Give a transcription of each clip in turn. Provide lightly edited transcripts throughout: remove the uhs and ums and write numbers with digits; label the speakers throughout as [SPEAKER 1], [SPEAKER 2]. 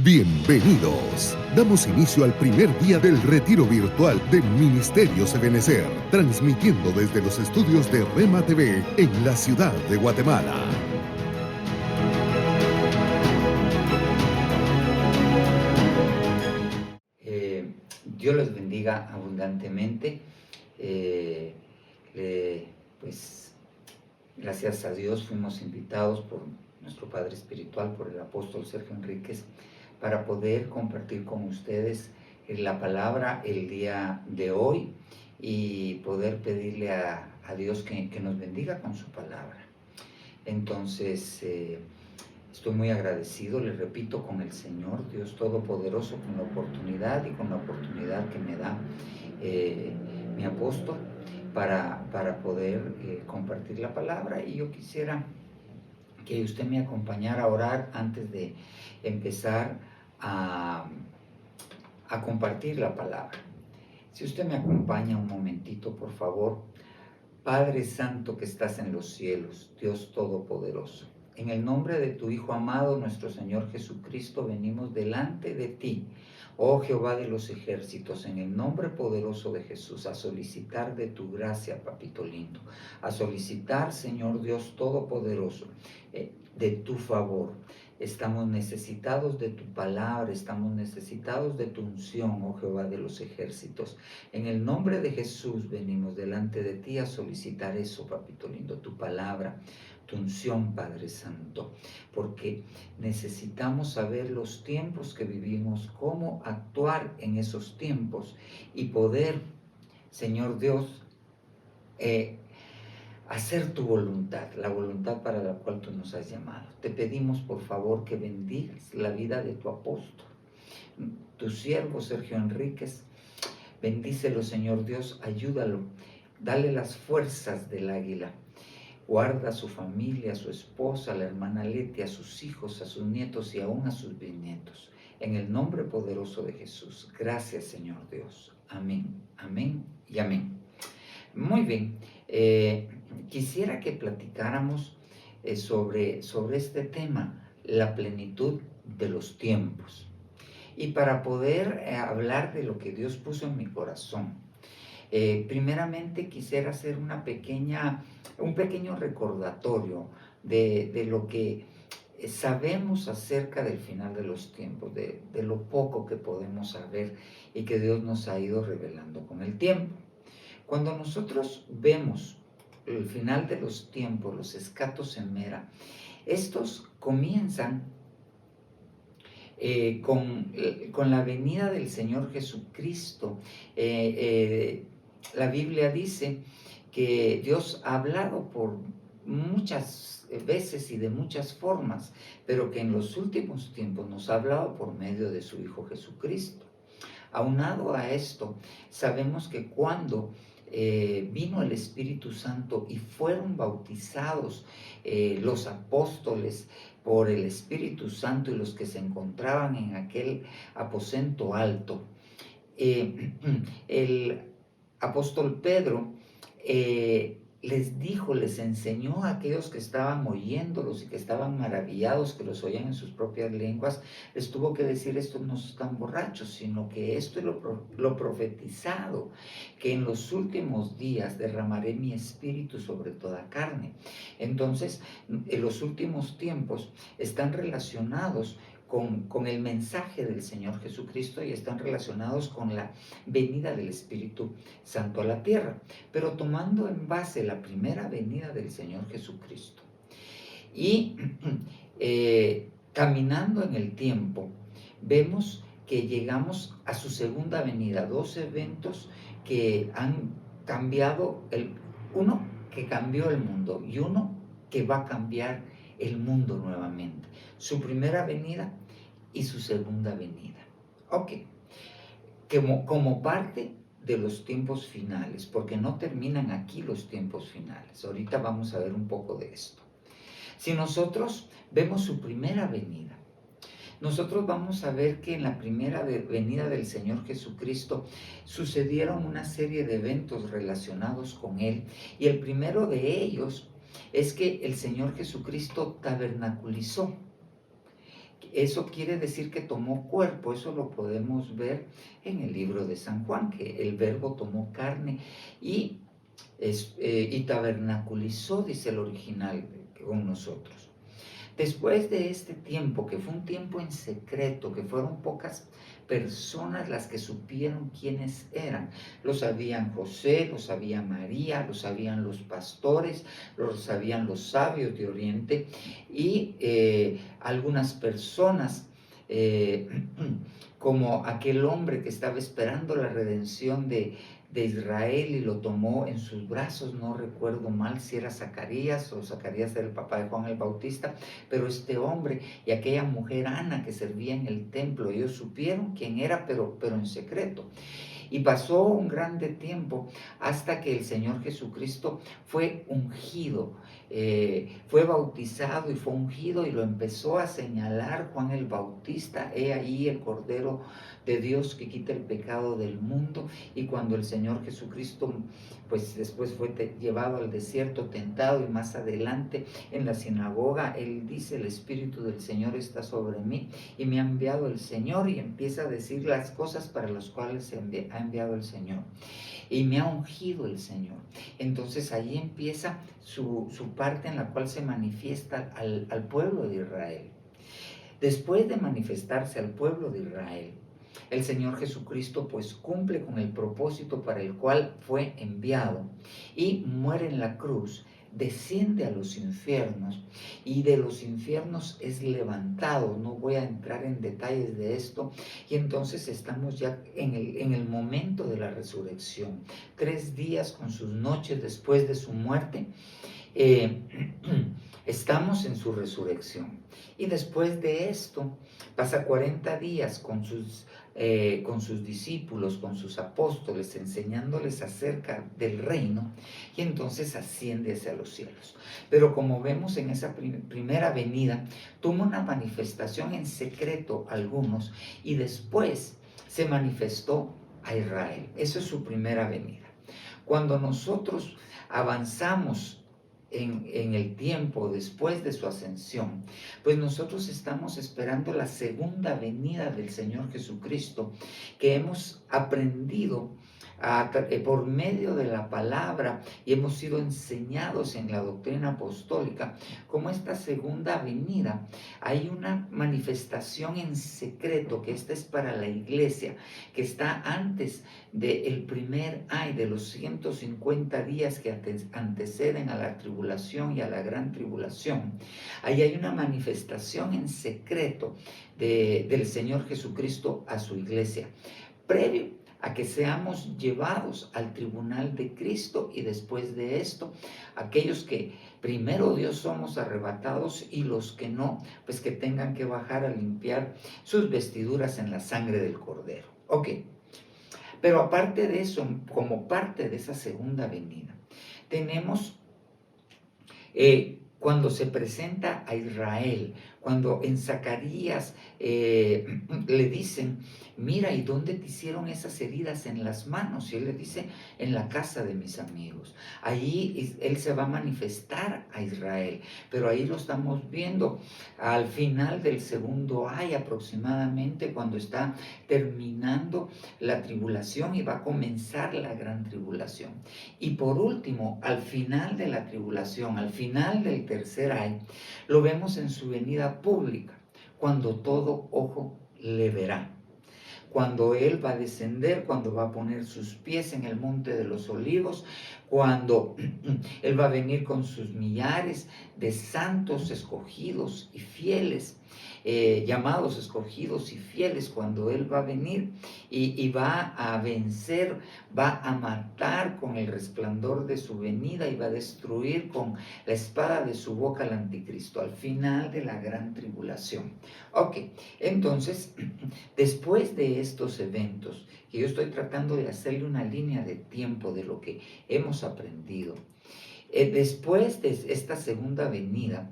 [SPEAKER 1] Bienvenidos. Damos inicio al primer día del retiro virtual de Ministerios Ebenecer, transmitiendo desde los estudios de Rema TV en la ciudad de Guatemala.
[SPEAKER 2] Dios les bendiga abundantemente. Gracias a Dios fuimos invitados por nuestro Padre Espiritual, por el apóstol Sergio Enríquez, para poder compartir con ustedes la palabra el día de hoy y poder pedirle a Dios que nos bendiga con su palabra. Entonces, estoy muy agradecido, les repito, con el Señor, Dios Todopoderoso, con la oportunidad que me da mi apóstol para poder compartir la palabra. Y yo quisiera que usted me acompañara a orar antes de empezar a compartir la palabra. Si usted me acompaña un momentito, por favor. Padre Santo que estás en los cielos, Dios Todopoderoso, en el nombre de tu Hijo amado, nuestro Señor Jesucristo, venimos delante de ti, oh Jehová de los ejércitos, en el nombre poderoso de Jesús, a solicitar de tu gracia, papito lindo, a solicitar, Señor Dios Todopoderoso, de tu favor. Estamos necesitados de tu palabra, estamos necesitados de tu unción, oh Jehová de los ejércitos. En el nombre de Jesús venimos delante de ti a solicitar eso, papito lindo, tu palabra, tu unción, Padre Santo, porque necesitamos saber los tiempos que vivimos, cómo actuar en esos tiempos y poder, Señor Dios, hacer tu voluntad, la voluntad para la cual tú nos has llamado. Te pedimos, por favor, que bendigas la vida de tu apóstol, tu siervo Sergio Enríquez. Bendícelo, Señor Dios, ayúdalo, dale las fuerzas del águila. Guarda a su familia, a su esposa, a la hermana Leti, a sus hijos, a sus nietos y aún a sus bisnietos. En el nombre poderoso de Jesús. Gracias, Señor Dios. Amén, amén y amén. Muy bien. Quisiera que platicáramos sobre este tema, la plenitud de los tiempos. Y para poder hablar de lo que Dios puso en mi corazón, primeramente quisiera hacer un pequeño recordatorio de lo que sabemos acerca del final de los tiempos, de lo poco que podemos saber y que Dios nos ha ido revelando con el tiempo. Cuando nosotros vemos el final de los tiempos, los escatos en mera, estos comienzan con la venida del Señor Jesucristo. La Biblia dice que Dios ha hablado por muchas veces y de muchas formas, pero que en los últimos tiempos nos ha hablado por medio de su Hijo Jesucristo. Aunado a esto, sabemos que cuando vino el Espíritu Santo y fueron bautizados los apóstoles por el Espíritu Santo y los que se encontraban en aquel aposento alto, el apóstol Pedro les enseñó a aquellos que estaban oyéndolos y que estaban maravillados, que los oían en sus propias lenguas, les tuvo que decir: estos no están borrachos, sino que esto es lo profetizado, que en los últimos días derramaré mi espíritu sobre toda carne. Entonces, en los últimos tiempos están relacionados con el mensaje del Señor Jesucristo y están relacionados con la venida del Espíritu Santo a la tierra, pero tomando en base la primera venida del Señor Jesucristo y caminando en el tiempo, vemos que llegamos a su segunda venida, dos eventos que han cambiado, uno que cambió el mundo y uno que va a cambiar el mundo nuevamente. Su primera venida y su segunda venida. Ok, como parte de los tiempos finales, porque no terminan aquí los tiempos finales. Ahorita vamos a ver un poco de esto. Si nosotros vemos su primera venida, nosotros vamos a ver que en la primera venida del Señor Jesucristo sucedieron una serie de eventos relacionados con Él, y el primero de ellos es que el Señor Jesucristo tabernaculizó. eso quiere decir que tomó cuerpo. Eso lo podemos ver en el libro de San Juan, que el Verbo tomó carne y tabernaculizó, dice el original, con nosotros. Después de este tiempo, que fue un tiempo en secreto, que fueron pocas personas las que supieron quiénes eran. Lo sabían José, lo sabía María, lo sabían los pastores, lo sabían los sabios de Oriente y algunas personas como aquel hombre que estaba esperando la redención de Israel y lo tomó en sus brazos. No recuerdo mal si era Zacarías o Zacarías era el papá de Juan el Bautista, pero este hombre y aquella mujer Ana que servía en el templo, ellos supieron quién era, pero en secreto. Y pasó un grande tiempo hasta que el Señor Jesucristo fue ungido, fue bautizado y fue ungido, y lo empezó a señalar Juan el Bautista: he ahí el Cordero de Dios que quita el pecado del mundo. Y cuando el Señor Jesucristo pues después fue llevado al desierto, tentado, y más adelante en la sinagoga él dice: el Espíritu del Señor está sobre mí y me ha enviado el Señor, y empieza a decir las cosas para las cuales se ha enviado el Señor, y me ha ungido el Señor. Entonces ahí empieza su parte en la cual se manifiesta al pueblo de Israel. Después de manifestarse al pueblo de Israel, el Señor Jesucristo pues cumple con el propósito para el cual fue enviado y muere en la cruz, desciende a los infiernos y de los infiernos es levantado. No voy a entrar en detalles de esto. Y entonces estamos ya en el momento de la resurrección. 3 días con sus noches después de su muerte, estamos en su resurrección. Y después de esto pasa 40 días con sus discípulos, con sus apóstoles, enseñándoles acerca del reino, y entonces asciende hacia los cielos. Pero como vemos en esa primera venida, tuvo una manifestación en secreto a algunos, y después se manifestó a Israel. Eso es su primera venida. Cuando nosotros avanzamos en el tiempo después de su ascensión, pues nosotros estamos esperando la segunda venida del Señor Jesucristo, que hemos aprendido por medio de la palabra y hemos sido enseñados en la doctrina apostólica. Como esta segunda venida hay una manifestación en secreto, que esta es para la iglesia, que está antes del primer ay, de los 150 días que anteceden a la tribulación y a la gran tribulación. Ahí hay una manifestación en secreto del Señor Jesucristo a su iglesia, previo a que seamos llevados al tribunal de Cristo, y después de esto, aquellos que primero Dios somos arrebatados, y los que no, pues que tengan que bajar a limpiar sus vestiduras en la sangre del Cordero. Ok, pero aparte de eso, como parte de esa segunda venida, tenemos cuando se presenta a Israel, cuando en Zacarías le dicen: mira, ¿y dónde te hicieron esas heridas en las manos? Y él le dice: en la casa de mis amigos. Ahí él se va a manifestar a Israel, pero ahí lo estamos viendo al final del segundo ay, aproximadamente, cuando está terminando la tribulación y va a comenzar la gran tribulación. Y por último, al final de la tribulación, al final del tercer ay, lo vemos en su venida pública, cuando todo ojo le verá, cuando él va a descender, cuando va a poner sus pies en el monte de los olivos, cuando él va a venir con sus millares de santos escogidos y fieles, llamados escogidos y fieles, cuando él va a venir y va a vencer, va a matar con el resplandor de su venida, y va a destruir con la espada de su boca al anticristo, al final de la gran tribulación. Ok, entonces, después de estos eventos, que yo estoy tratando de hacerle una línea de tiempo de lo que hemos aprendido, después de esta segunda venida,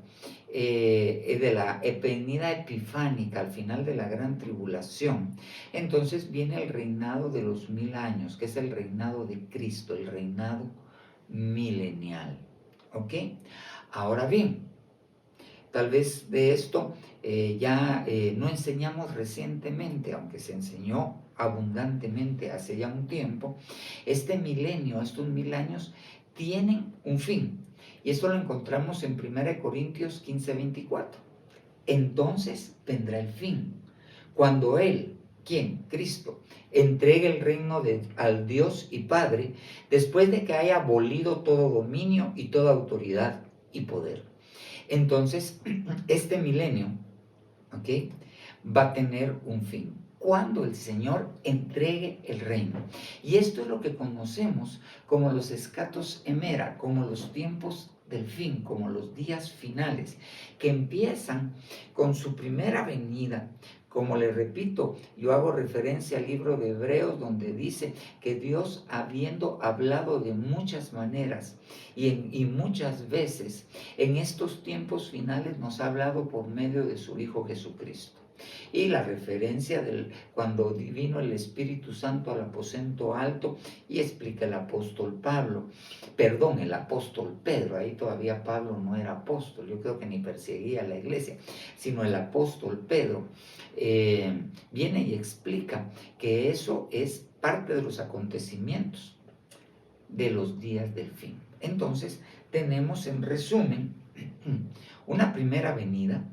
[SPEAKER 2] de la venida epifánica al final de la gran tribulación, entonces viene el reinado de los 1000 años, que es el reinado de Cristo, el reinado milenial. ¿Ok? Ahora bien, tal vez de esto ya no enseñamos recientemente, aunque se enseñó abundantemente hace ya un tiempo. Este milenio, estos 1000 años, tienen un fin. Y esto lo encontramos en 1 Corintios 15:24. Entonces vendrá el fin, cuando Él, ¿quién? Cristo, entregue el reino al Dios y Padre, después de que haya abolido todo dominio y toda autoridad y poder. Entonces, este milenio, ¿ok?, va a tener un fin, cuando el Señor entregue el reino. Y esto es lo que conocemos como los escatos hemera, como los tiempos del fin, como los días finales, que empiezan con su primera venida. Como les repito, yo hago referencia al libro de Hebreos, donde dice que Dios, habiendo hablado de muchas maneras y muchas veces, en estos tiempos finales nos ha hablado por medio de su Hijo Jesucristo. Y la referencia cuando vino el Espíritu Santo al aposento alto, y explica el apóstol el apóstol Pedro, ahí todavía Pablo no era apóstol, yo creo que ni perseguía a la iglesia, sino el apóstol Pedro viene y explica que eso es parte de los acontecimientos de los días del fin. Entonces tenemos en resumen una primera venida,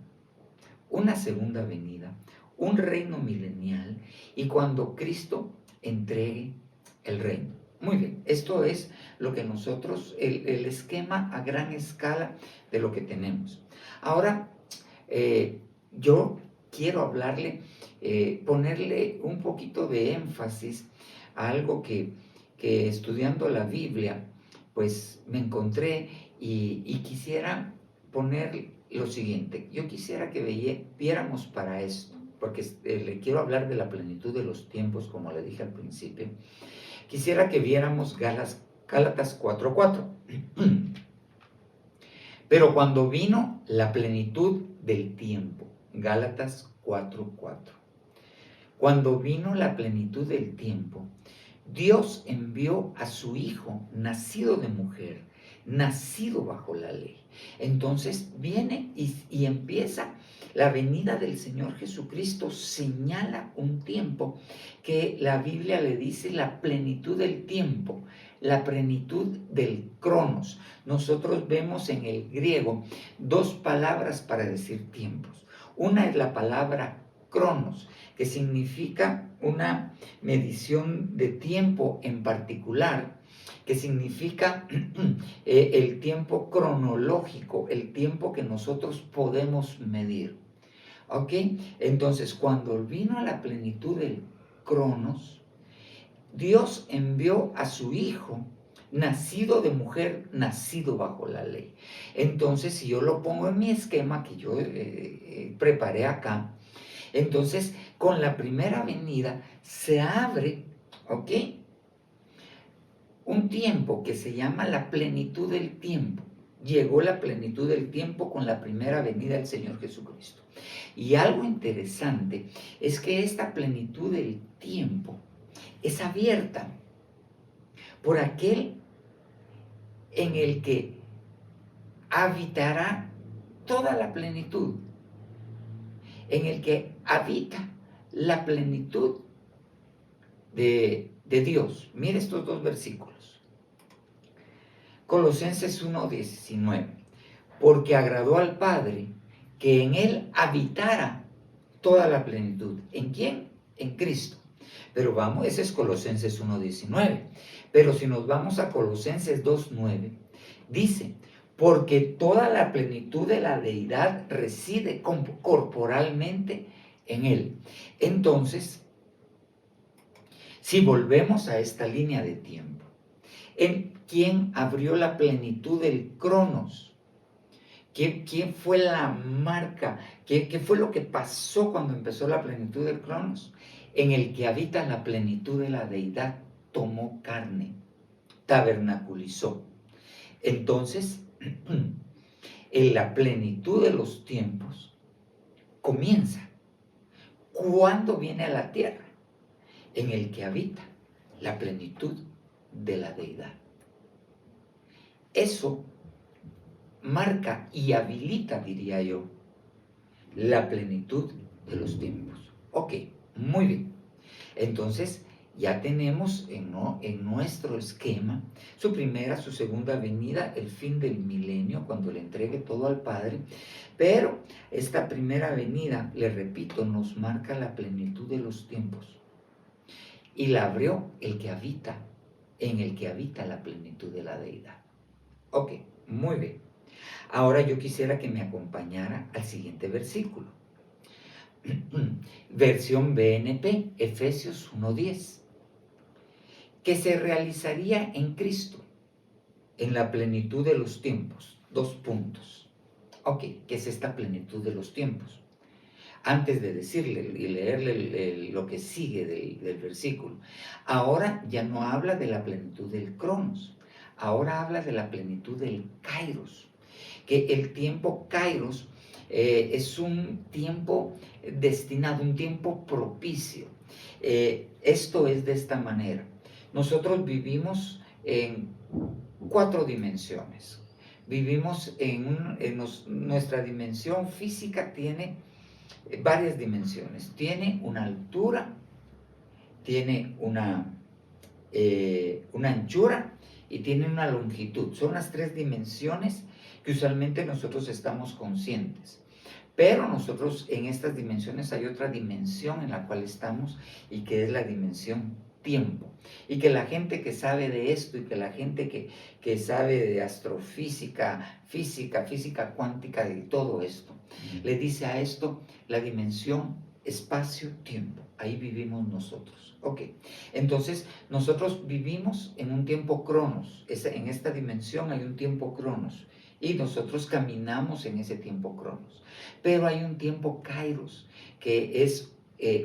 [SPEAKER 2] una segunda venida, un reino milenial, y cuando Cristo entregue el reino. Muy bien, esto es lo que nosotros, el esquema a gran escala de lo que tenemos. Ahora, yo quiero hablarle, ponerle un poquito de énfasis a algo que estudiando la Biblia, pues me encontré y quisiera poner lo siguiente. Yo quisiera que viéramos para esto, porque le quiero hablar de la plenitud de los tiempos, como le dije al principio. Quisiera que viéramos Gálatas 4:4. Pero cuando vino la plenitud del tiempo, Gálatas 4:4. Cuando vino la plenitud del tiempo, Dios envió a su Hijo, nacido de mujer, nacido bajo la ley. Entonces viene y empieza la venida del Señor Jesucristo, señala un tiempo que la Biblia le dice la plenitud del tiempo, la plenitud del cronos. Nosotros vemos en el griego dos palabras para decir tiempos. Una es la palabra cronos, que significa una medición de tiempo en particular, que significa el tiempo cronológico, el tiempo que nosotros podemos medir. ¿Ok? Entonces, cuando vino a la plenitud del cronos, Dios envió a su Hijo, nacido de mujer, nacido bajo la ley. Entonces, si yo lo pongo en mi esquema que yo preparé acá, entonces, con la primera venida se abre, ¿ok?, un tiempo que se llama la plenitud del tiempo. Llegó la plenitud del tiempo con la primera venida del Señor Jesucristo. Y algo interesante es que esta plenitud del tiempo es abierta por aquel en el que habitará toda la plenitud, en el que habita la plenitud de Dios. Mire estos dos versículos. Colosenses 1:19. Porque agradó al Padre que en Él habitara toda la plenitud. ¿En quién? En Cristo. Pero vamos, ese es Colosenses 1:19. Pero si nos vamos a Colosenses 2:9, dice: porque toda la plenitud de la deidad reside corporalmente en Él. Entonces, si volvemos a esta línea de tiempo, ¿en quién abrió la plenitud del cronos? ¿Quién fue la marca? ¿Qué fue lo que pasó cuando empezó la plenitud del cronos? En el que habita la plenitud de la deidad, tomó carne, tabernaculizó. Entonces, en la plenitud de los tiempos comienza cuando viene a la tierra, en el que habita la plenitud de la deidad. Eso marca y habilita, diría yo, la plenitud de los tiempos. Ok, muy bien. Entonces, ya tenemos en nuestro esquema su primera, su segunda venida, el fin del milenio, cuando le entregue todo al Padre. Pero esta primera venida, le repito, nos marca la plenitud de los tiempos. Y la abrió el que habita, en el que habita la plenitud de la deidad. Ok, muy bien. Ahora yo quisiera que me acompañara al siguiente versículo. Versión BNP, Efesios 1:10. Que se realizaría en Cristo, en la plenitud de los tiempos. Dos puntos. Ok, ¿qué es esta plenitud de los tiempos? Antes de decirle y leerle lo que sigue del versículo, ahora ya no habla de la plenitud del Cronos, ahora habla de la plenitud del Kairos, que el tiempo Kairos es un tiempo destinado, un tiempo propicio. Esto es de esta manera. Nosotros vivimos en 4 dimensiones. Vivimos nuestra dimensión física tiene varias dimensiones. Tiene una altura, tiene una anchura y tiene una longitud. Son las 3 dimensiones que usualmente nosotros estamos conscientes. Pero nosotros en estas dimensiones hay otra dimensión en la cual estamos y que es la dimensión tiempo. Y que la gente que sabe de esto y que la gente que sabe de astrofísica, física cuántica, de todo esto, le dice a esto la dimensión espacio-tiempo. Ahí vivimos nosotros. Ok, entonces nosotros vivimos en un tiempo cronos. En esta dimensión hay un tiempo cronos y nosotros caminamos en ese tiempo cronos. Pero hay un tiempo kairos, que es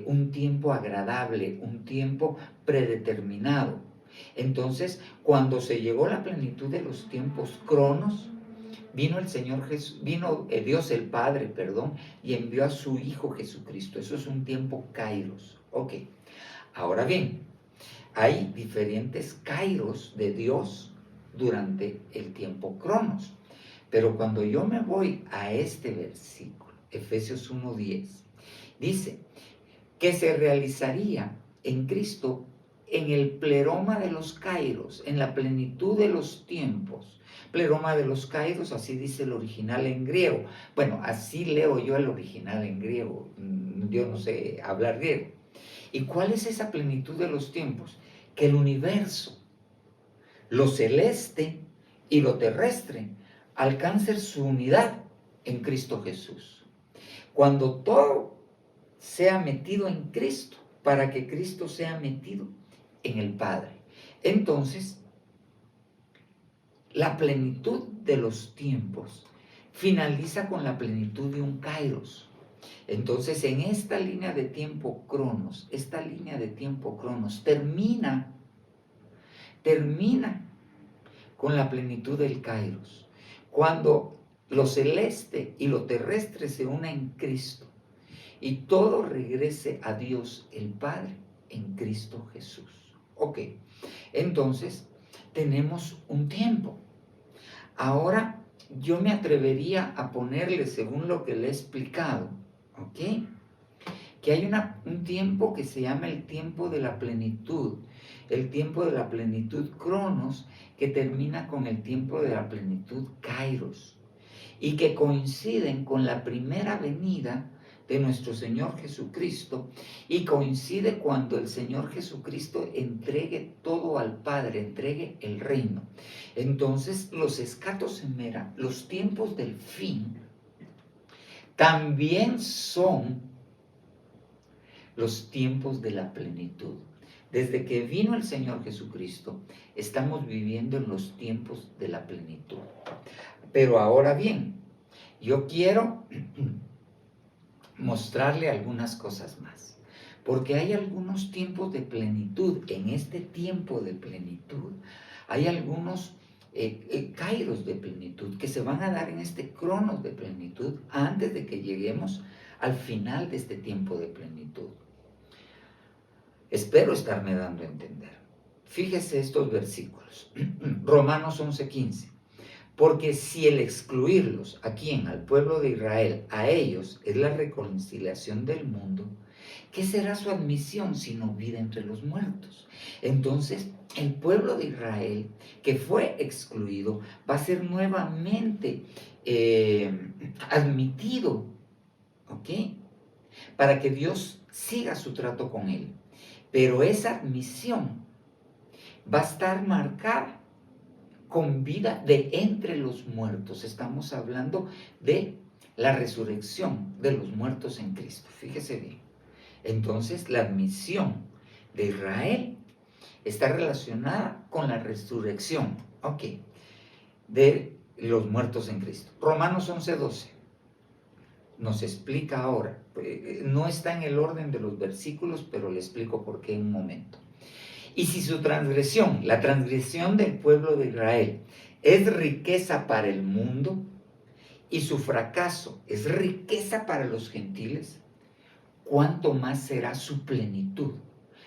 [SPEAKER 2] un tiempo agradable, un tiempo predeterminado. Entonces, cuando se llegó la plenitud de los tiempos cronos, vino el Señor Jesús, vino Dios el Padre, perdón, y envió a su Hijo Jesucristo. Eso es un tiempo kairos. Ok, ahora bien, hay diferentes kairos de Dios durante el tiempo cronos. Pero cuando yo me voy a este versículo, Efesios 1:10, dice que se realizaría en Cristo en el pleroma de los kairos, en la plenitud de los tiempos. Pleroma de los kairos, así dice el original en griego. Bueno, así leo yo el original en griego. Yo no sé hablar griego. ¿Y cuál es esa plenitud de los tiempos? Que el universo, lo celeste y lo terrestre, alcancen su unidad en Cristo Jesús. Cuando todo sea metido en Cristo, para que Cristo sea metido en el Padre. Entonces, la plenitud de los tiempos finaliza con la plenitud de un kairos. Entonces, en esta línea de tiempo cronos, termina con la plenitud del kairos. Cuando lo celeste y lo terrestre se unen en Cristo y todo regrese a Dios el Padre en Cristo Jesús. Ok, entonces tenemos un tiempo. Ahora yo me atrevería a ponerle, según lo que le he explicado, ok, que hay un tiempo que se llama el tiempo de la plenitud, el tiempo de la plenitud cronos, que termina con el tiempo de la plenitud kairos, y que coinciden con la primera venida de nuestro Señor Jesucristo, y coincide cuando el Señor Jesucristo entregue todo al Padre, entregue el reino. Entonces los escatos semera, los tiempos del fin, también son los tiempos de la plenitud. Desde que vino el Señor Jesucristo, estamos viviendo en los tiempos de la plenitud. Pero ahora bien, yo quiero mostrarle algunas cosas más, porque hay algunos tiempos de plenitud. En este tiempo de plenitud hay algunos kairos de plenitud que se van a dar en este cronos de plenitud antes de que lleguemos al final de este tiempo de plenitud. Espero estarme dando a entender. Fíjese estos versículos. Romanos 11:15. Porque si el excluirlos, ¿a quién? Al pueblo de Israel, a ellos, es la reconciliación del mundo, ¿qué será su admisión sino vida entre los muertos? Entonces, el pueblo de Israel, que fue excluido, va a ser nuevamente admitido, ¿ok? Para que Dios siga su trato con él. Pero esa admisión va a estar marcada con vida de entre los muertos. Estamos hablando de la resurrección de los muertos en Cristo. Fíjese bien. Entonces, la admisión de Israel está relacionada con la resurrección, ok, de los muertos en Cristo. Romanos 11:12 nos explica ahora, no está en el orden de los versículos, pero le explico por qué en un momento. Y si su transgresión, la transgresión del pueblo de Israel, es riqueza para el mundo, y su fracaso es riqueza para los gentiles, ¿cuánto más será su plenitud?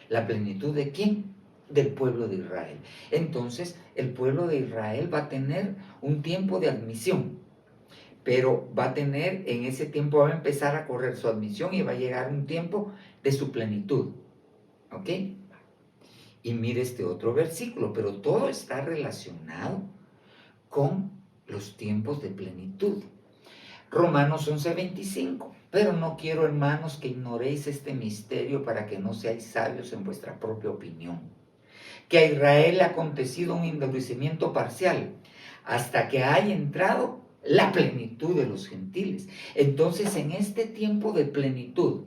[SPEAKER 2] ¿La plenitud de quién? Del pueblo de Israel. Entonces, el pueblo de Israel va a tener un tiempo de admisión, pero va a tener, en ese tiempo va a empezar a correr su admisión y va a llegar un tiempo de su plenitud. ¿Ok? Y mire este otro versículo, pero todo está relacionado con los tiempos de plenitud. Romanos 11:25. Pero no quiero, hermanos, que ignoréis este misterio para que no seáis sabios en vuestra propia opinión. Que a Israel le ha acontecido un endurecimiento parcial hasta que haya entrado la plenitud de los gentiles. Entonces, en este tiempo de plenitud,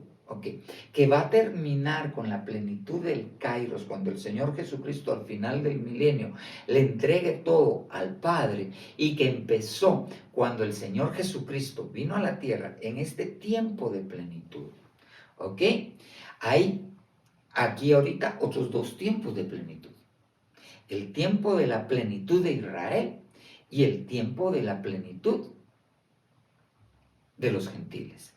[SPEAKER 2] que va a terminar con la plenitud del Kairos, cuando el Señor Jesucristo al final del milenio le entregue todo al Padre, y que empezó cuando el Señor Jesucristo vino a la tierra, en este tiempo de plenitud, hay aquí ahorita otros dos tiempos de plenitud: el tiempo de la plenitud de Israel y el tiempo de la plenitud de los gentiles.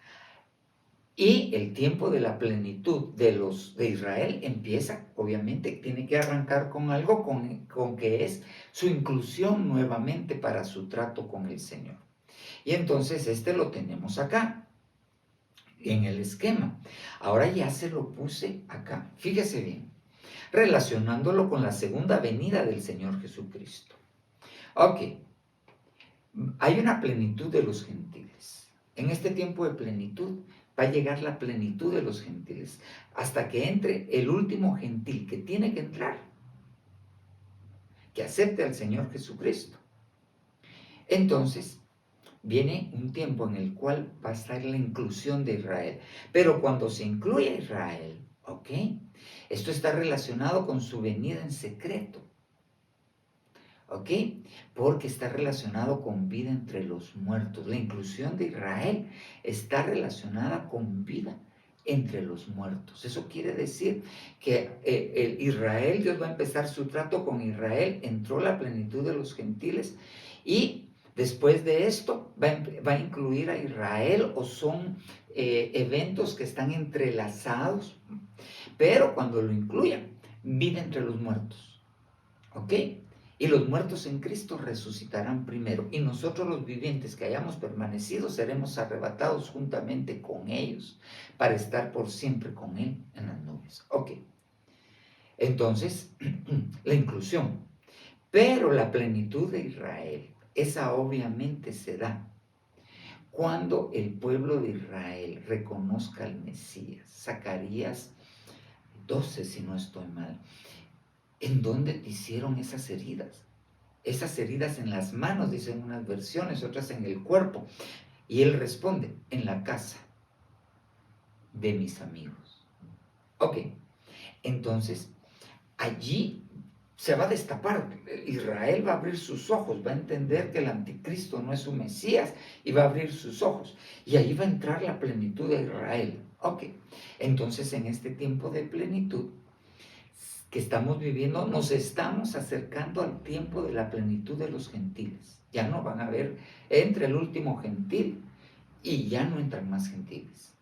[SPEAKER 2] Y el tiempo de la plenitud de Israel empieza, obviamente, tiene que arrancar con algo, con que es su inclusión nuevamente para su trato con el Señor. Y entonces lo tenemos acá, en el esquema. Ahora ya se lo puse acá, fíjese bien, relacionándolo con la segunda venida del Señor Jesucristo. Hay una plenitud de los gentiles. En este tiempo de plenitud va a llegar la plenitud de los gentiles, hasta que entre el último gentil que tiene que entrar, que acepte al Señor Jesucristo. Entonces, viene un tiempo en el cual va a estar la inclusión de Israel. Pero cuando se incluye a Israel, esto está relacionado con su venida en secreto. Porque está relacionado con vida entre los muertos. La inclusión de Israel está relacionada con vida entre los muertos. Eso quiere decir que Israel, Dios va a empezar su trato con Israel, entró la plenitud de los gentiles, y después de esto va a incluir a Israel, o son eventos que están entrelazados, pero cuando lo incluyan, vida entre los muertos. Y los muertos en Cristo resucitarán primero, y nosotros los vivientes que hayamos permanecido seremos arrebatados juntamente con ellos para estar por siempre con Él en las nubes. Entonces, la inclusión. Pero la plenitud de Israel, esa obviamente se da cuando el pueblo de Israel reconozca al Mesías. Zacarías 12, si no estoy mal. ¿En dónde te hicieron esas heridas? Esas heridas en las manos, dicen unas versiones, otras en el cuerpo. Y él responde: en la casa de mis amigos. Entonces, allí se va a destapar. Israel va a abrir sus ojos, va a entender que el anticristo no es su Mesías, y va a abrir sus ojos. Y ahí va a entrar la plenitud de Israel. Entonces, en este tiempo de plenitud que estamos viviendo, nos estamos acercando al tiempo de la plenitud de los gentiles. Ya no van a haber, entre el último gentil y ya no entran más gentiles.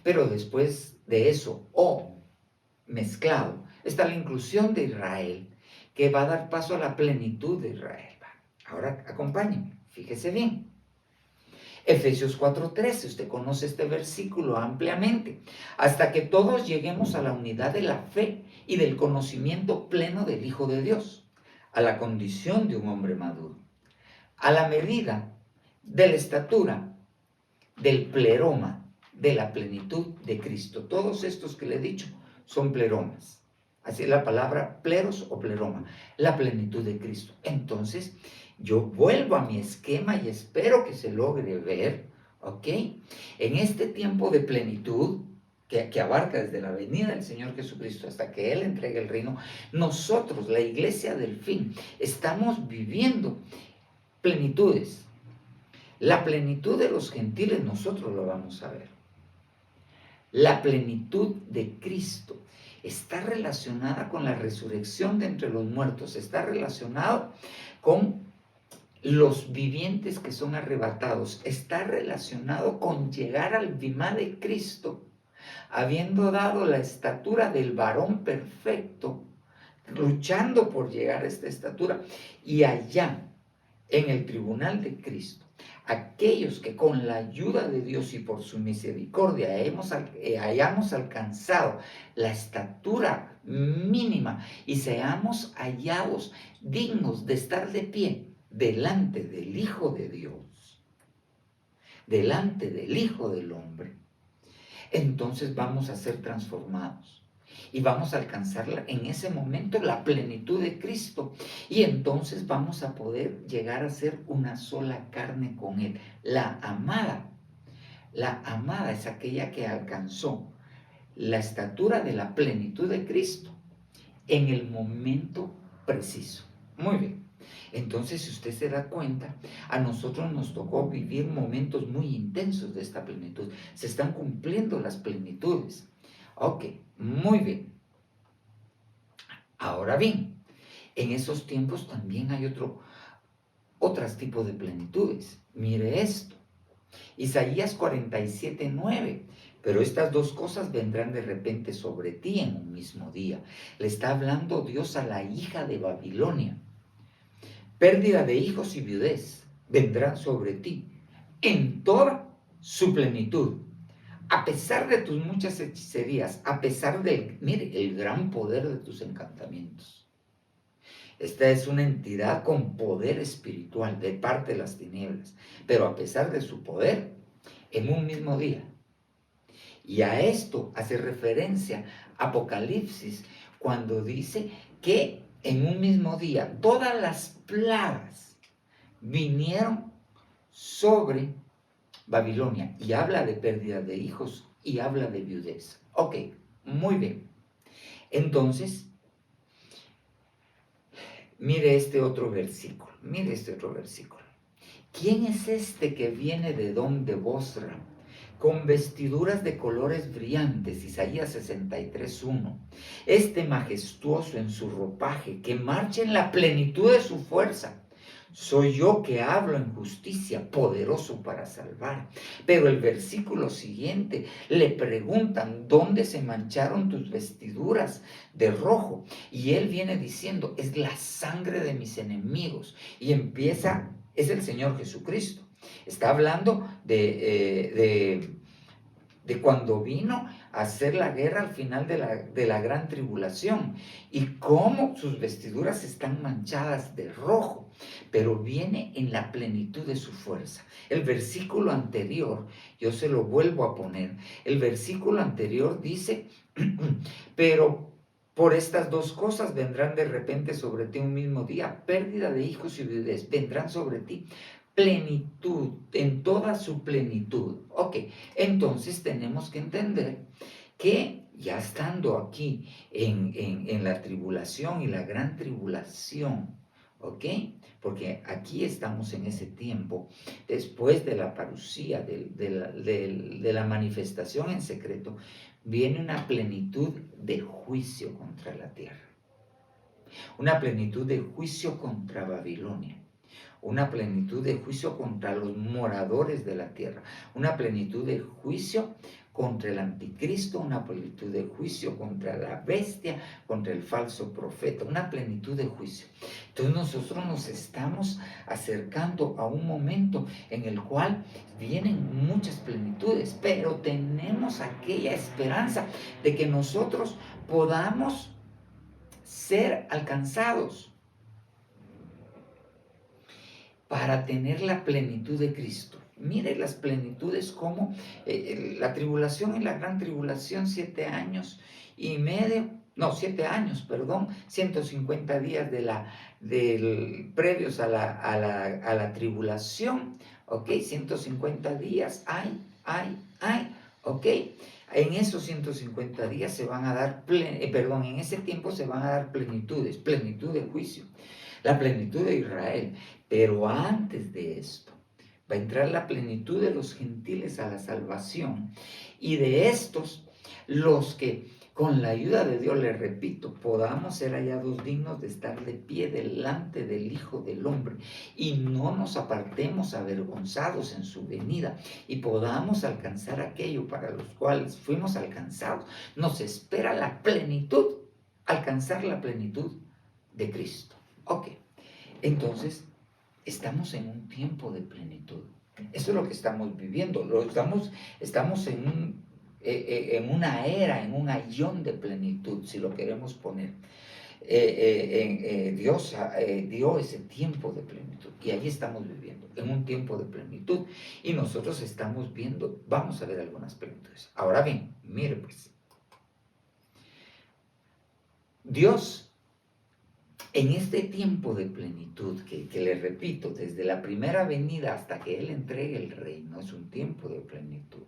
[SPEAKER 2] Pero después de eso, mezclado, está la inclusión de Israel, que va a dar paso a la plenitud de Israel. Ahora acompáñenme, fíjese bien. Efesios 4:13, usted conoce este versículo ampliamente. Hasta que todos lleguemos a la unidad de la fe y del conocimiento pleno del Hijo de Dios, a la condición de un hombre maduro, a la medida de la estatura del pleroma, de la plenitud de Cristo. Todos estos que le he dicho son pleromas. Así es la palabra pleros o pleroma, la plenitud de Cristo. Entonces, yo vuelvo a mi esquema y espero que se logre ver, ¿ok? En este tiempo de plenitud, que abarca desde la venida del Señor Jesucristo hasta que Él entregue el reino, nosotros, la iglesia del fin, estamos viviendo plenitudes. La plenitud de los gentiles nosotros lo vamos a ver. La plenitud de Cristo está relacionada con la resurrección de entre los muertos, está relacionado con los vivientes que son arrebatados, está relacionado con llegar al bimá de Cristo, habiendo dado la estatura del varón perfecto, luchando por llegar a esta estatura, y allá, en el tribunal de Cristo, aquellos que con la ayuda de Dios y por su misericordia hayamos alcanzado la estatura mínima y seamos hallados dignos de estar de pie delante del Hijo de Dios, delante del Hijo del Hombre, entonces vamos a ser transformados. Y vamos a alcanzar en ese momento la plenitud de Cristo. Y entonces vamos a poder llegar a ser una sola carne con Él. La amada es aquella que alcanzó la estatura de la plenitud de Cristo en el momento preciso. Muy bien. Entonces, si usted se da cuenta, a nosotros nos tocó vivir momentos muy intensos de esta plenitud. Se están cumpliendo las plenitudes. Ok, muy bien. Ahora bien, en esos tiempos también hay otros tipos de plenitudes. Mire esto. Isaías 47:9. Pero estas dos cosas vendrán de repente sobre ti en un mismo día. Le está hablando Dios a la hija de Babilonia. Pérdida de hijos y viudez vendrán sobre ti en toda su plenitud. A pesar de tus muchas hechicerías, a pesar del, mire, el gran poder de tus encantamientos. Esta es una entidad con poder espiritual de parte de las tinieblas, pero a pesar de su poder, en un mismo día. Y a esto hace referencia Apocalipsis cuando dice que en un mismo día todas las plagas vinieron sobre Babilonia, y habla de pérdida de hijos y habla de viudez. Ok, muy bien. Entonces, mire este otro versículo. ¿Quién es este que viene de donde Bosra, con vestiduras de colores brillantes? Isaías 63:1. Este majestuoso en su ropaje, que marcha en la plenitud de su fuerza. Soy yo que hablo en justicia, poderoso para salvar. Pero el versículo siguiente le preguntan, ¿dónde se mancharon tus vestiduras de rojo? Y él viene diciendo, es la sangre de mis enemigos. Y empieza, es el Señor Jesucristo. Está hablando de cuando vino a hacer la guerra al final de la gran tribulación, y cómo sus vestiduras están manchadas de rojo, pero viene en la plenitud de su fuerza. El versículo anterior, yo se lo vuelvo a poner, el versículo anterior dice, pero por estas dos cosas vendrán de repente sobre ti un mismo día, pérdida de hijos y viudez, vendrán sobre ti. Plenitud, en toda su plenitud. Ok, entonces tenemos que entender que ya estando aquí en la tribulación y la gran tribulación, ok, porque aquí estamos en ese tiempo, después de la parusía, de la manifestación en secreto, viene una plenitud de juicio contra la tierra, una plenitud de juicio contra Babilonia, una plenitud de juicio contra los moradores de la tierra, una plenitud de juicio contra el anticristo, una plenitud de juicio contra la bestia, contra el falso profeta, una plenitud de juicio. Entonces nosotros nos estamos acercando a un momento en el cual vienen muchas plenitudes, pero tenemos aquella esperanza de que nosotros podamos ser alcanzados para tener la plenitud de Cristo. Mire las plenitudes como la tribulación y la gran tribulación, 7 años y medio, no, 7 años, perdón, 150 días previos a la tribulación, ok, 150 días, ok. En esos 150 días se van a dar, en ese tiempo se van a dar plenitudes, plenitud de juicio, la plenitud de Israel. Pero antes de esto, va a entrar la plenitud de los gentiles a la salvación. Y de estos, los que con la ayuda de Dios, les repito, podamos ser hallados dignos de estar de pie delante del Hijo del Hombre y no nos apartemos avergonzados en su venida y podamos alcanzar aquello para los cuales fuimos alcanzados. Nos espera la plenitud, alcanzar la plenitud de Cristo. Ok, entonces estamos en un tiempo de plenitud. Eso es lo que estamos viviendo. Estamos en una era, en un ayón de plenitud, si lo queremos poner. Dios dio ese tiempo de plenitud y ahí estamos viviendo, en un tiempo de plenitud, y nosotros estamos viendo, vamos a ver algunas plenitudes. Ahora bien, mire pues, Dios en este tiempo de plenitud, que le repito, desde la primera venida hasta que Él entregue el reino, es un tiempo de plenitud.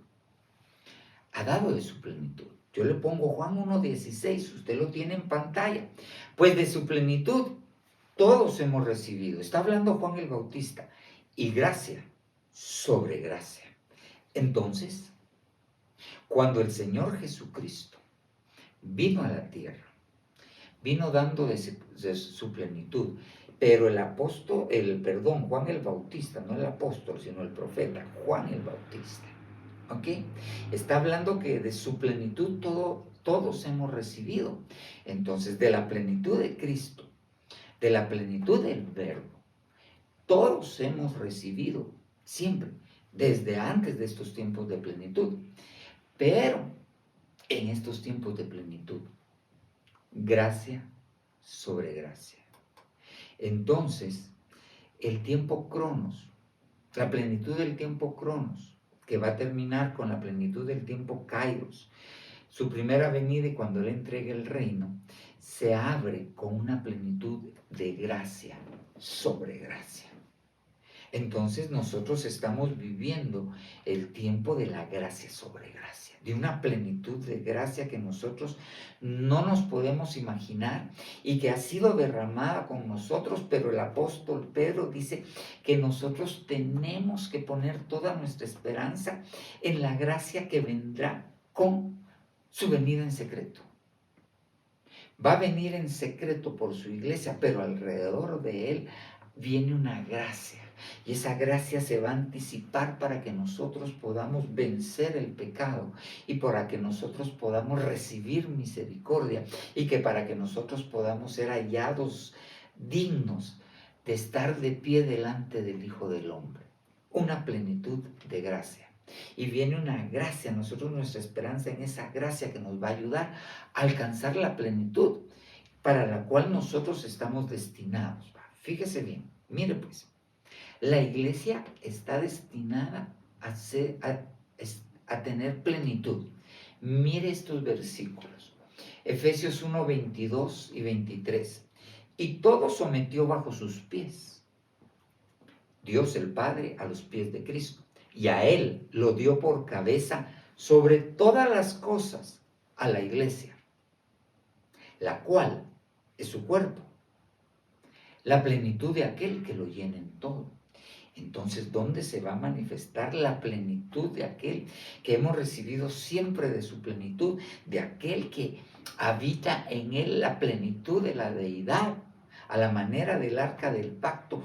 [SPEAKER 2] Ha dado de su plenitud. Yo le pongo Juan 1:16, usted lo tiene en pantalla. Pues de su plenitud todos hemos recibido. Está hablando Juan el Bautista. Y gracia sobre gracia. Entonces, cuando el Señor Jesucristo vino a la tierra, vino dando de su plenitud, pero Juan el Bautista, no el apóstol, sino el profeta, Juan el Bautista, ¿ok? Está hablando que de su plenitud todos hemos recibido. Entonces, de la plenitud de Cristo, de la plenitud del Verbo, todos hemos recibido siempre, desde antes de estos tiempos de plenitud. Pero en estos tiempos de plenitud, gracia sobre gracia. Entonces, el tiempo Cronos, la plenitud del tiempo Cronos, que va a terminar con la plenitud del tiempo Kairos, su primera venida y cuando Él entregue el reino, se abre con una plenitud de gracia sobre gracia. Entonces nosotros estamos viviendo el tiempo de la gracia sobre gracia, de una plenitud de gracia que nosotros no nos podemos imaginar y que ha sido derramada con nosotros, pero el apóstol Pedro dice que nosotros tenemos que poner toda nuestra esperanza en la gracia que vendrá con su venida en secreto. Va a venir en secreto por su iglesia, pero alrededor de Él viene una gracia. Y esa gracia se va a anticipar para que nosotros podamos vencer el pecado y para que nosotros podamos recibir misericordia y que para que nosotros podamos ser hallados dignos de estar de pie delante del Hijo del Hombre. Una plenitud de gracia. Y viene una gracia, nosotros nuestra esperanza en esa gracia que nos va a ayudar a alcanzar la plenitud para la cual nosotros estamos destinados. Fíjese bien, mire pues. La iglesia está destinada a tener plenitud. Mire estos versículos. Efesios 1, 22 y 23. Y todo sometió bajo sus pies. Dios el Padre a los pies de Cristo. Y a Él lo dio por cabeza sobre todas las cosas a la iglesia, la cual es su cuerpo, la plenitud de aquel que lo llena en todo. Entonces, ¿dónde se va a manifestar la plenitud de aquel que hemos recibido siempre de su plenitud, de aquel que habita en Él la plenitud de la deidad? a la manera del arca del pacto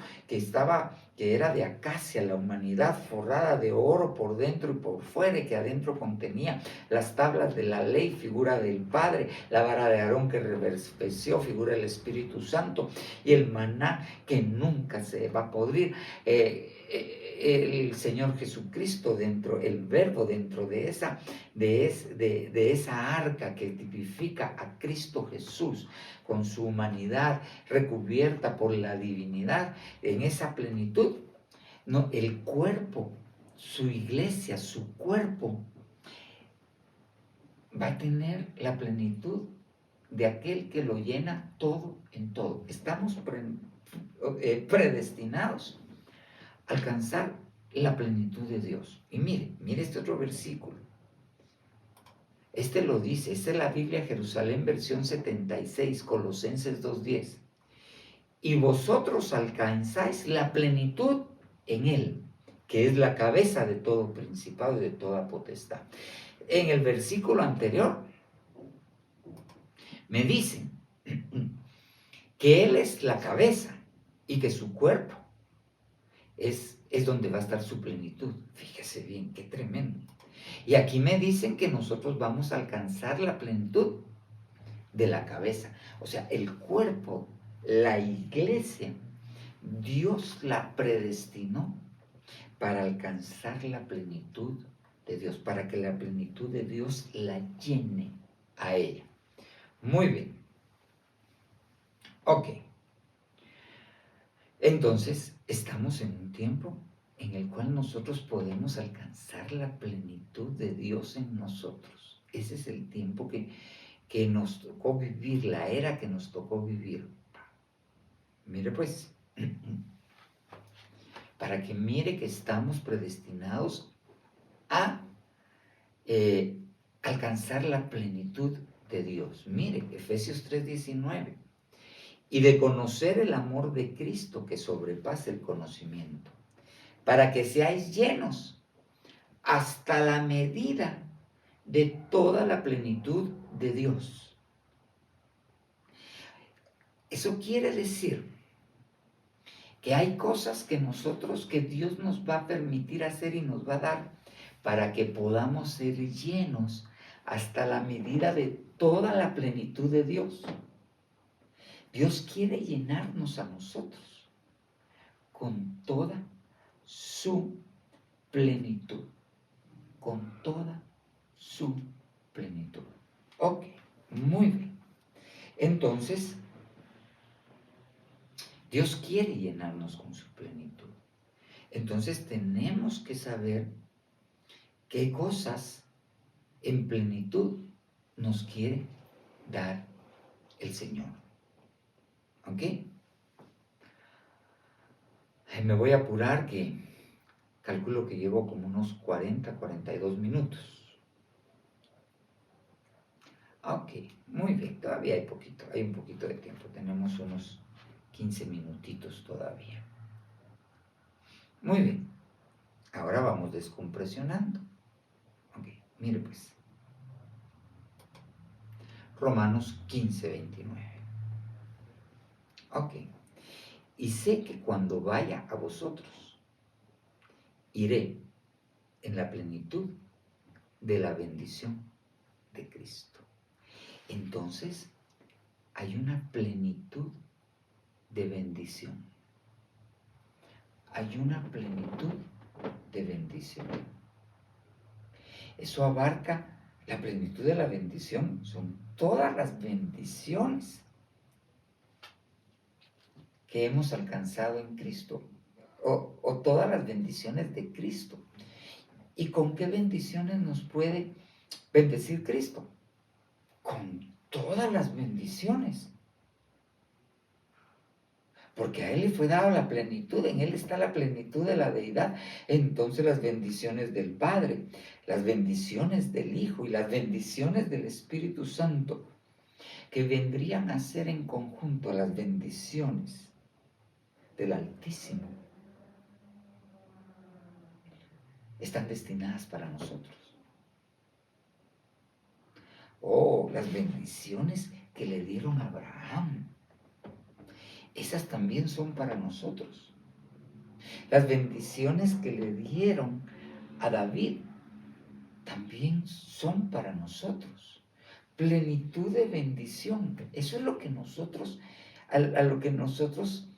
[SPEAKER 2] que era de acacia, la humanidad forrada de oro por dentro y por fuera, y que adentro contenía las tablas de la ley, figura del Padre, la vara de Aarón que reverdeció, figura del Espíritu Santo, y el maná que nunca se va a podrir. El Señor Jesucristo dentro, el Verbo dentro de esa arca que tipifica a Cristo Jesús con su humanidad recubierta por la divinidad, en esa plenitud. No, el cuerpo, su iglesia, su cuerpo va a tener la plenitud de aquel que lo llena todo en todo. Estamos predestinados a alcanzar la plenitud de Dios. Y mire este otro versículo. Este lo dice, esta es la Biblia Jerusalén versión 76, Colosenses 2:10. Y vosotros alcanzáis la plenitud en Él, que es la cabeza de todo principado y de toda potestad. En el versículo anterior me dicen que Él es la cabeza y que su cuerpo es donde va a estar su plenitud. Fíjese bien, qué tremendo. Y aquí me dicen que nosotros vamos a alcanzar la plenitud de la cabeza. O sea, el cuerpo, la iglesia, Dios la predestinó para alcanzar la plenitud de Dios, para que la plenitud de Dios la llene a ella. Muy bien. Ok. Entonces, estamos en un tiempo en el cual nosotros podemos alcanzar la plenitud de Dios en nosotros. Ese es el tiempo que nos tocó vivir, la era que nos tocó vivir. Mire pues, para que mire que estamos predestinados a alcanzar la plenitud de Dios. Mire, Efesios 3:19. Y de conocer el amor de Cristo que sobrepasa el conocimiento, para que seáis llenos hasta la medida de toda la plenitud de Dios. Eso quiere decir que hay cosas que Dios nos va a permitir hacer y nos va a dar para que podamos ser llenos hasta la medida de toda la plenitud de Dios. Dios quiere llenarnos a nosotros con toda su plenitud, con toda su plenitud. Ok, muy bien. Entonces, Dios quiere llenarnos con su plenitud. Entonces tenemos que saber qué cosas en plenitud nos quiere dar el Señor. ¿Ok? Me voy a apurar, que calculo que llevo como unos 42 minutos. Ok, muy bien, todavía hay un poquito de tiempo, tenemos unos 15 minutitos todavía. Muy bien, ahora vamos descompresionando. Ok, mire pues. Romanos 15:29. Ok, y sé que cuando vaya a vosotros, iré en la plenitud de la bendición de Cristo. Entonces, hay una plenitud de bendición. Hay una plenitud de bendición. Eso abarca la plenitud de la bendición. Son todas las bendiciones que hemos alcanzado en Cristo, o todas las bendiciones de Cristo. ¿Y con qué bendiciones nos puede bendecir Cristo? Con todas las bendiciones. Porque a Él le fue dada la plenitud, en Él está la plenitud de la deidad. Entonces las bendiciones del Padre, las bendiciones del Hijo y las bendiciones del Espíritu Santo, que vendrían a ser en conjunto las bendiciones del Altísimo, están destinadas para nosotros. Oh, las bendiciones que le dieron a Abraham. esas también son para nosotros. Las bendiciones que le dieron a David también son para nosotros. Plenitud de bendición. Eso es lo que nosotros, a lo que nosotros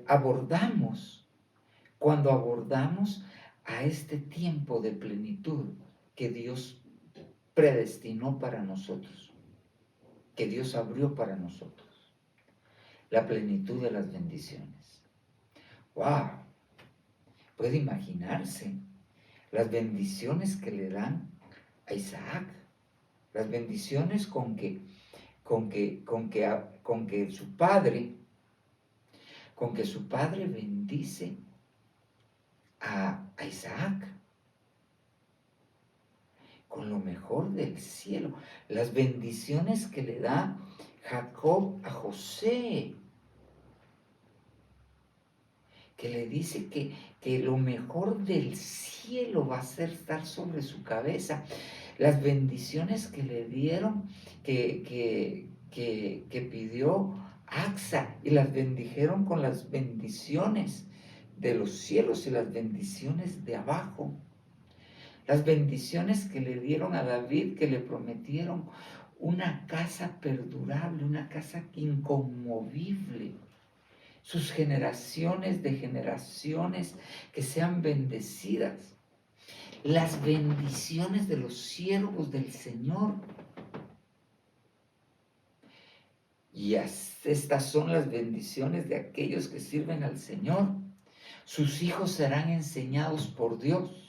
[SPEAKER 2] abordamos cuando abordamos a este tiempo de plenitud que Dios predestinó para nosotros, que Dios abrió para nosotros. La plenitud de las bendiciones. ¡Wow! Puede imaginarse las bendiciones que le dan a Isaac, las bendiciones con que su padre bendice a Isaac con lo mejor del cielo, las bendiciones que le da Jacob a José, que le dice que lo mejor del cielo va a ser estar sobre su cabeza, las bendiciones que le dieron, que pidió Axa, y las bendijeron con las bendiciones de los cielos y las bendiciones de abajo. Las bendiciones que le dieron a David, que le prometieron una casa perdurable, una casa inconmovible. Sus generaciones de generaciones que sean bendecidas. Las bendiciones de los siervos del Señor. Y estas son las bendiciones de aquellos que sirven al Señor. Sus hijos serán enseñados por Dios.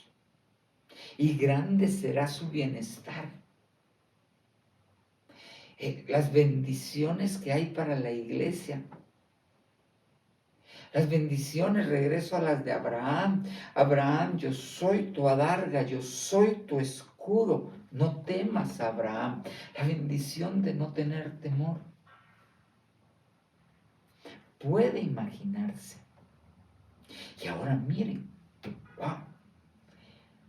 [SPEAKER 2] Y grande será su bienestar. Las bendiciones que hay para la iglesia. Las bendiciones, regreso a las de Abraham. Abraham, yo soy tu adarga, yo soy tu escudo. No temas, Abraham. La bendición de no tener temor. Puede imaginarse. Y ahora miren, wow,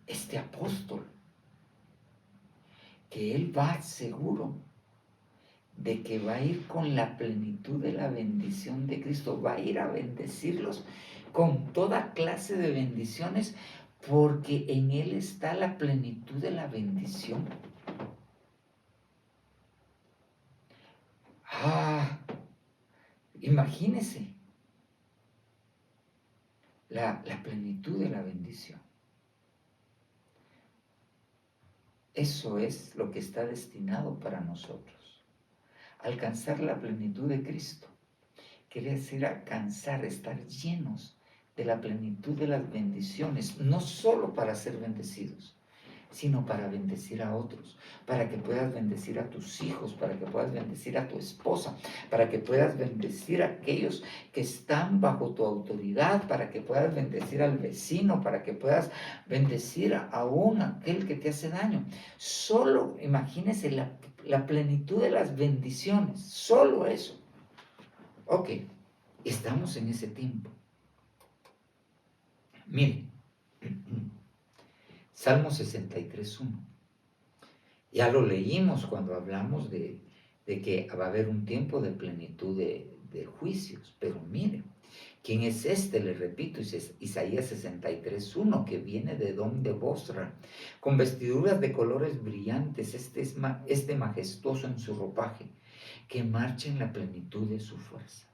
[SPEAKER 2] este apóstol, que él va seguro de que va a ir con la plenitud de la bendición de Cristo, va a ir a bendecirlos con toda clase de bendiciones, porque en él está la plenitud de la bendición. Imagínese la plenitud de la bendición. Eso es lo que está destinado para nosotros. Alcanzar la plenitud de Cristo quiere decir alcanzar, estar llenos de la plenitud de las bendiciones, no solo para ser bendecidos, sino para bendecir a otros, para que puedas bendecir a tus hijos, para que puedas bendecir a tu esposa, para que puedas bendecir a aquellos que están bajo tu autoridad, para que puedas bendecir al vecino, para que puedas bendecir aún a aquel que te hace daño. Solo imagínese la plenitud de las bendiciones, solo eso. Ok, estamos en ese tiempo. Miren, Salmo 63:1. Ya lo leímos cuando hablamos de que va a haber un tiempo de plenitud de juicios. Pero miren, ¿quién es este? Le repito, Isaías 63:1, que viene de Edom de Bosra, con vestiduras de colores brillantes, este majestuoso en su ropaje, que marcha en la plenitud de su fuerza.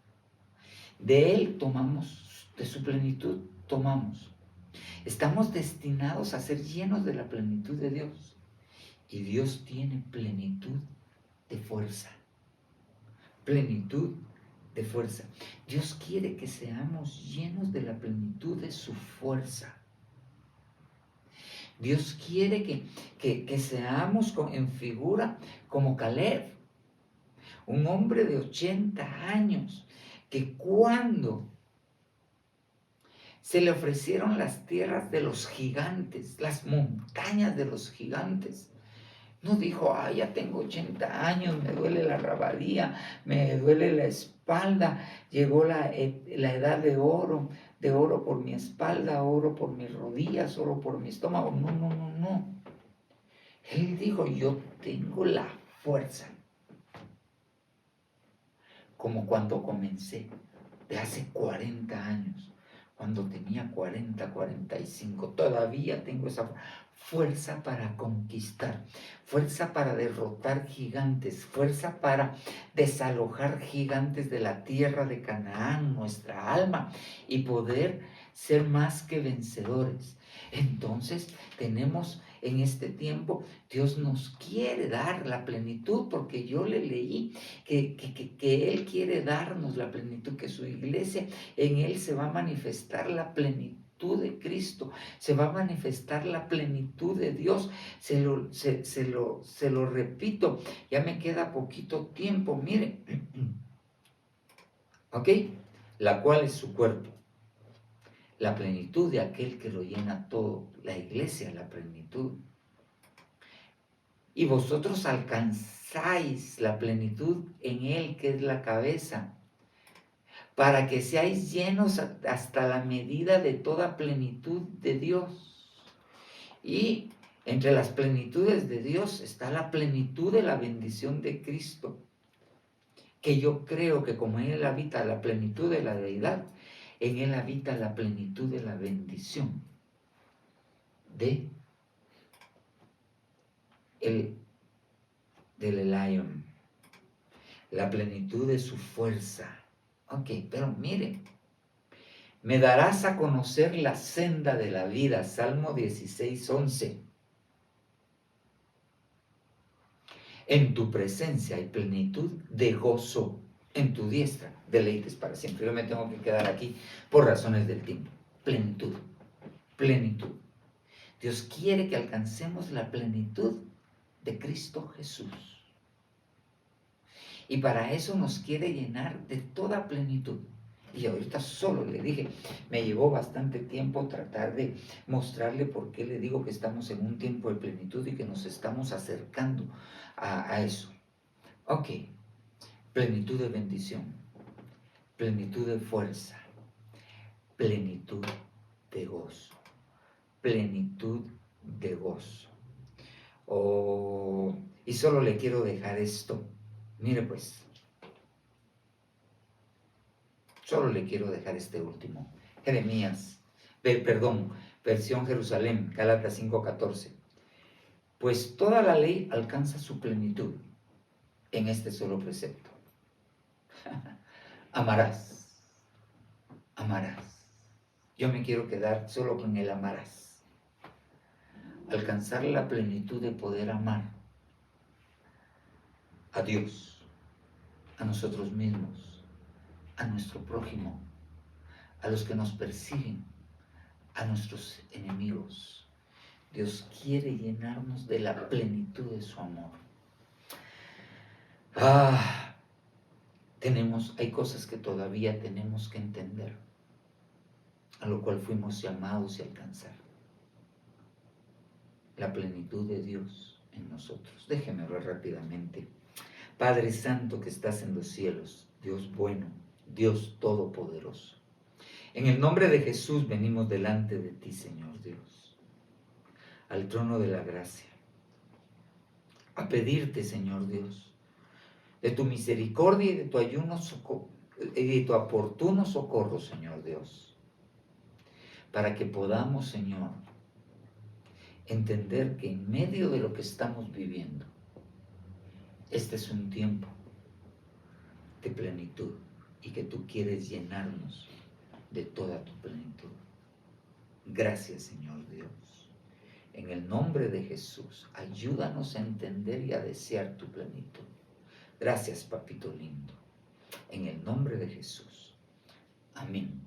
[SPEAKER 2] De él tomamos, de su plenitud tomamos. Estamos destinados a ser llenos de la plenitud de Dios. Y Dios tiene plenitud de fuerza. Plenitud de fuerza. Dios quiere que seamos llenos de la plenitud de su fuerza. Dios quiere que seamos en figura como Caleb, un hombre de 80 años, que cuando se le ofrecieron las tierras de los gigantes, las montañas de los gigantes, no dijo, ya tengo 80 años, me duele la rabadía, me duele la espalda, llegó la edad de oro por mi espalda, oro por mis rodillas, oro por mi estómago. No. Él dijo, yo tengo la fuerza. Como cuando comencé, de hace 40 años, cuando tenía 40, 45. Todavía tengo esa fuerza para conquistar, fuerza para derrotar gigantes, fuerza para desalojar gigantes de la tierra de Canaán, nuestra alma, y poder ser más que vencedores. Entonces tenemos en este tiempo, Dios nos quiere dar la plenitud, porque yo le leí que Él quiere darnos la plenitud, que su iglesia, en Él se va a manifestar la plenitud de Cristo, se va a manifestar la plenitud de Dios. Se lo repito, ya me queda poquito tiempo, miren, ¿ok? La cual es su cuerpo, la plenitud de aquel que lo llena todo, la iglesia, la plenitud. Y vosotros alcanzáis la plenitud en Él, que es la cabeza, para que seáis llenos hasta la medida de toda plenitud de Dios. Y entre las plenitudes de Dios está la plenitud de la bendición de Cristo, que yo creo que como en Él habita la plenitud de la deidad, en Él habita la plenitud de la bendición del Elión, la plenitud de su fuerza. Ok, pero miren, me darás a conocer la senda de la vida, Salmo 16:11. En tu presencia hay plenitud de gozo, en tu diestra deleites para siempre. Yo me tengo que quedar aquí por razones del tiempo. Plenitud, plenitud. Dios quiere que alcancemos la plenitud de Cristo Jesús. Y para eso nos quiere llenar de toda plenitud. Y ahorita solo le dije, me llevó bastante tiempo tratar de mostrarle por qué le digo que estamos en un tiempo de plenitud y que nos estamos acercando a eso. Ok, plenitud de bendición, plenitud de fuerza, plenitud de gozo, plenitud de gozo. Y solo le quiero dejar esto. Mire pues, solo le quiero dejar este último. Jeremías, versión Jerusalén, Gálatas 5:14. Pues toda la ley alcanza su plenitud en este solo precepto. Amarás, amarás. Yo me quiero quedar solo con el amarás. Alcanzar la plenitud de poder amar a Dios, a nosotros mismos, a nuestro prójimo, a los que nos persiguen, a nuestros enemigos. Dios quiere llenarnos de la plenitud de su amor. Hay cosas que todavía tenemos que entender, a lo cual fuimos llamados a alcanzar. La plenitud de Dios en nosotros. Déjeme orar rápidamente. Padre Santo que estás en los cielos, Dios bueno, Dios todopoderoso. En el nombre de Jesús venimos delante de ti, Señor Dios, al trono de la gracia, a pedirte, Señor Dios, de tu misericordia y de tu oportuno socorro, Señor Dios, para que podamos, Señor, entender que en medio de lo que estamos viviendo, este es un tiempo de plenitud y que tú quieres llenarnos de toda tu plenitud. Gracias, Señor Dios. En el nombre de Jesús, ayúdanos a entender y a desear tu plenitud. Gracias, papito lindo. En el nombre de Jesús. Amén.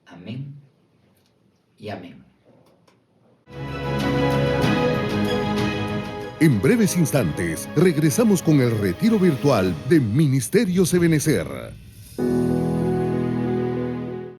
[SPEAKER 2] Amén y amén.
[SPEAKER 1] En breves instantes, regresamos con el retiro virtual de Ministerios Ebenecer.